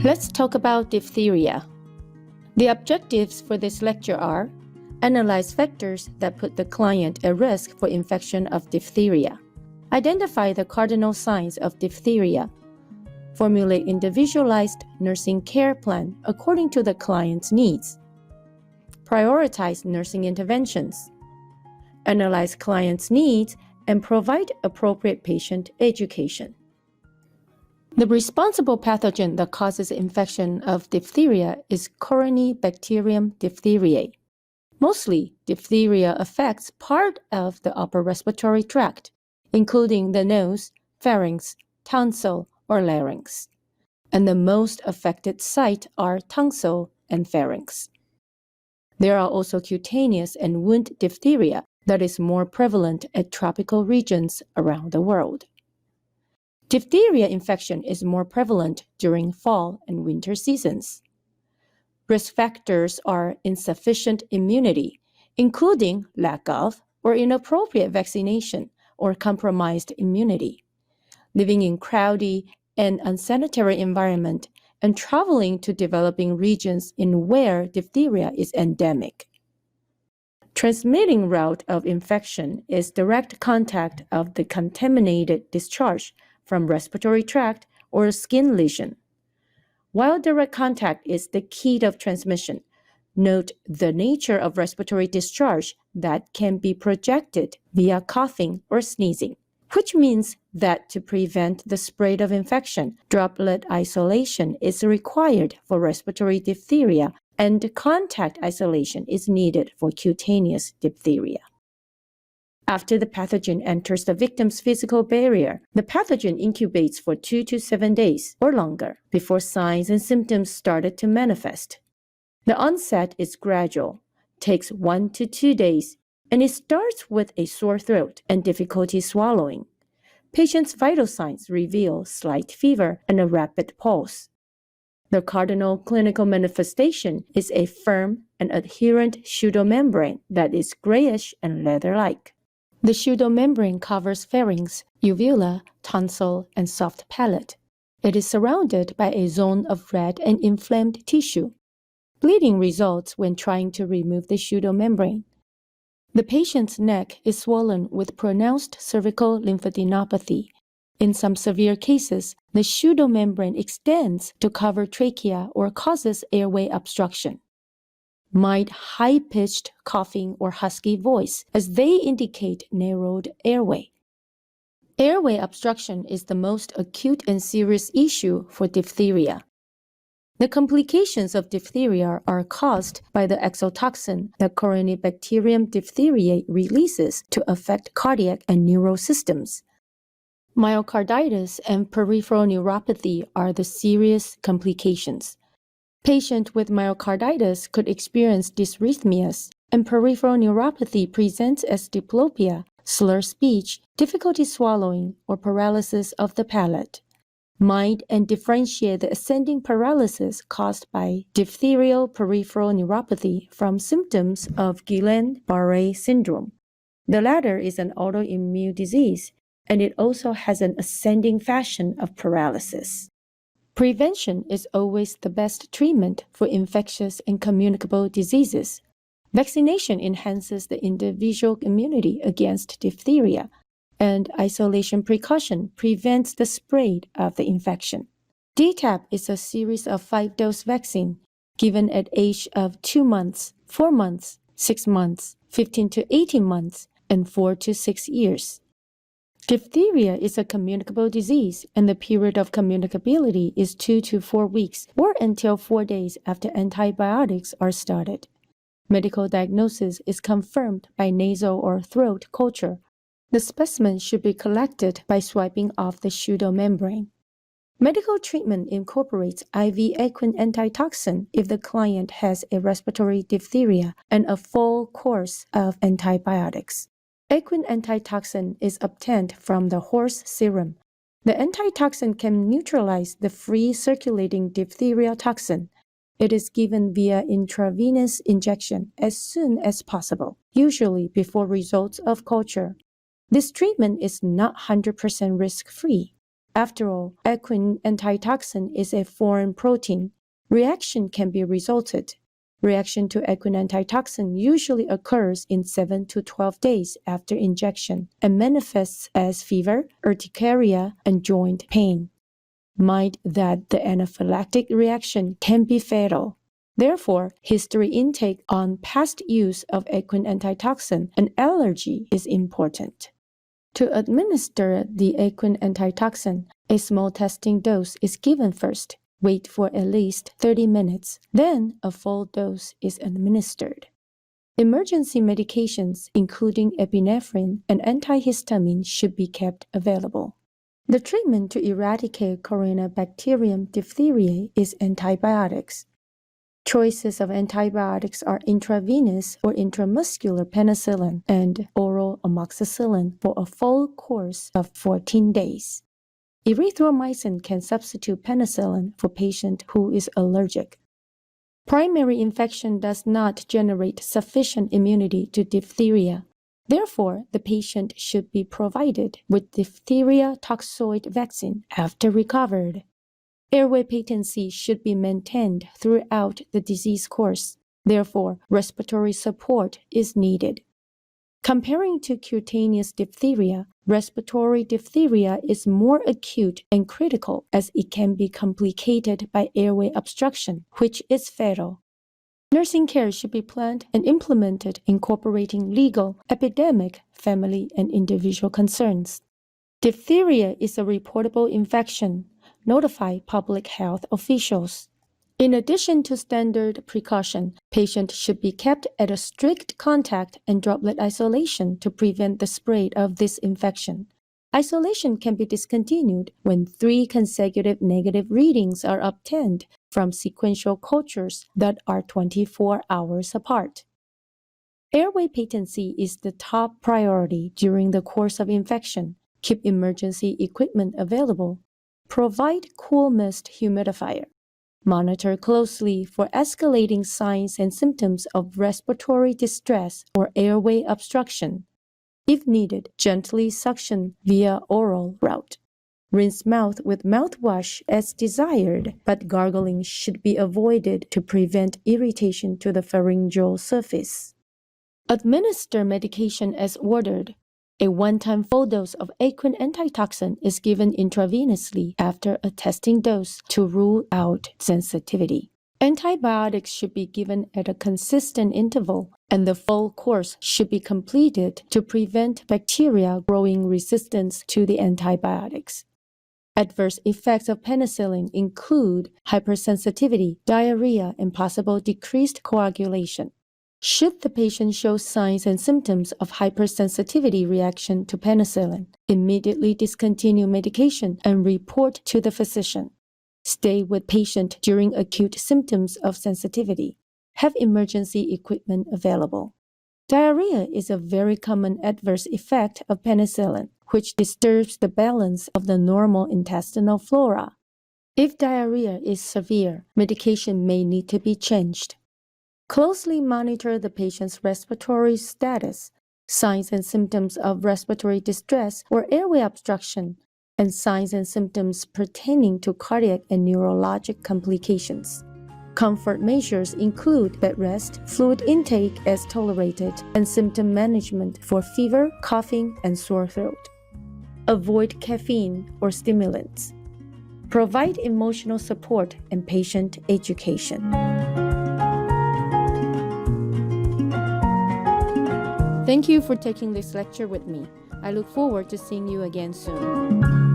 Let's talk about diphtheria. The objectives for this lecture are: analyze factors that put the client at risk for infection of diphtheria, identify the cardinal signs of diphtheria, formulate individualized nursing care plan according to the client's needs, prioritize nursing interventions, analyze client's needs, and provide appropriate patient education. The responsible pathogen that causes infection of diphtheria is Corynebacterium diphtheriae. Mostly, diphtheria affects part of the upper respiratory tract, including the nose, pharynx, tonsil, or larynx. And the most affected sites are tonsil and pharynx. There are also cutaneous and wound diphtheria that is more prevalent at tropical regions around the world. Diphtheria infection is more prevalent during fall and winter seasons. Risk factors are insufficient immunity, including lack of or inappropriate vaccination or compromised immunity, living in crowded and unsanitary environment, and traveling to developing regions in where diphtheria is endemic. Transmitting route of infection is direct contact of the contaminated discharge from respiratory tract or skin lesion. While direct contact is the key of transmission, note the nature of respiratory discharge that can be projected via coughing or sneezing, which means that to prevent the spread of infection, droplet isolation is required for respiratory diphtheria and contact isolation is needed for cutaneous diphtheria. After the pathogen enters the victim's physical barrier, the pathogen incubates for 2 to 7 days or longer before signs and symptoms started to manifest. The onset is gradual, takes 1 to 2 days, and it starts with a sore throat and difficulty swallowing. Patient's vital signs reveal slight fever and a rapid pulse. The cardinal clinical manifestation is a firm and adherent pseudomembrane that is grayish and leather-like. The pseudomembrane covers pharynx, uvula, tonsil, and soft palate. It is surrounded by a zone of red and inflamed tissue. Bleeding results when trying to remove the pseudomembrane. The patient's neck is swollen with pronounced cervical lymphadenopathy. In some severe cases, the pseudomembrane extends to cover trachea or causes airway obstruction. Mild high-pitched coughing or husky voice as they indicate narrowed airway. Airway obstruction is the most acute and serious issue for diphtheria. The complications of diphtheria are caused by the exotoxin that Corynebacterium diphtheriae releases to affect cardiac and neural systems. Myocarditis and peripheral neuropathy are the serious complications. Patients with myocarditis could experience dysrhythmias, and peripheral neuropathy presents as diplopia, slurred speech, difficulty swallowing, or paralysis of the palate. Mild and differentiated ascending paralysis caused by diphtherial peripheral neuropathy from symptoms of Guillain-Barré syndrome. The latter is an autoimmune disease, and it also has an ascending fashion of paralysis. Prevention is always the best treatment for infectious and communicable diseases. Vaccination enhances the individual immunity against diphtheria, and isolation precaution prevents the spread of the infection. DTaP is a series of 5-dose vaccine given at age of 2 months, 4 months, 6 months, 15 to 18 months, and 4 to 6 years. Diphtheria is a communicable disease, and the period of communicability is 2 to 4 weeks or until 4 days after antibiotics are started. Medical diagnosis is confirmed by nasal or throat culture. The specimen should be collected by swiping off the pseudomembrane. Medical treatment incorporates IV equine antitoxin if the client has a respiratory diphtheria and a full course of antibiotics. Equine antitoxin is obtained from the horse serum. The antitoxin can neutralize the free circulating diphtheria toxin. It is given via intravenous injection as soon as possible, usually before results of culture. This treatment is not 100% risk-free. After all, equine antitoxin is a foreign protein. Reaction can be resulted. Reaction to equine antitoxin usually occurs in 7 to 12 days after injection and manifests as fever, urticaria, and joint pain. Mind that the anaphylactic reaction can be fatal. Therefore, history intake on past use of equine antitoxin and allergy is important. To administer the equine antitoxin, a small testing dose is given first. Wait for at least 30 minutes, then a full dose is administered. Emergency medications, including epinephrine and antihistamine, should be kept available. The treatment to eradicate Corynebacterium diphtheriae is antibiotics. Choices of antibiotics are intravenous or intramuscular penicillin and oral amoxicillin for a full course of 14 days. Erythromycin can substitute penicillin for patient who is allergic. Primary infection does not generate sufficient immunity to diphtheria. Therefore, the patient should be provided with diphtheria toxoid vaccine after recovered. Airway patency should be maintained throughout the disease course. Therefore, respiratory support is needed. Comparing to cutaneous diphtheria, respiratory diphtheria is more acute and critical as it can be complicated by airway obstruction, which is fatal. Nursing care should be planned and implemented incorporating legal, epidemic, family, and individual concerns. Diphtheria is a reportable infection. Notify public health officials. In addition to standard precaution, patients should be kept at a strict contact and droplet isolation to prevent the spread of this infection. Isolation can be discontinued when 3 consecutive negative readings are obtained from sequential cultures that are 24 hours apart. Airway patency is the top priority during the course of infection. Keep emergency equipment available. Provide cool mist humidifier. Monitor closely for escalating signs and symptoms of respiratory distress or airway obstruction. If needed, gently suction via oral route. Rinse mouth with mouthwash as desired, but gargling should be avoided to prevent irritation to the pharyngeal surface. Administer medication as ordered. A one-time full dose of equine antitoxin is given intravenously after a testing dose to rule out sensitivity. Antibiotics should be given at a consistent interval, and the full course should be completed to prevent bacteria growing resistance to the antibiotics. Adverse effects of penicillin include hypersensitivity, diarrhea, and possible decreased coagulation. Should the patient show signs and symptoms of hypersensitivity reaction to penicillin, immediately discontinue medication and report to the physician. Stay with patient during acute symptoms of sensitivity. Have emergency equipment available. Diarrhea is a very common adverse effect of penicillin, which disturbs the balance of the normal intestinal flora. If diarrhea is severe, medication may need to be changed. Closely monitor the patient's respiratory status, signs and symptoms of respiratory distress or airway obstruction, and signs and symptoms pertaining to cardiac and neurologic complications. Comfort measures include bed rest, fluid intake as tolerated, and symptom management for fever, coughing, and sore throat. Avoid caffeine or stimulants. Provide emotional support and patient education. Thank you for taking this lecture with me. I look forward to seeing you again soon.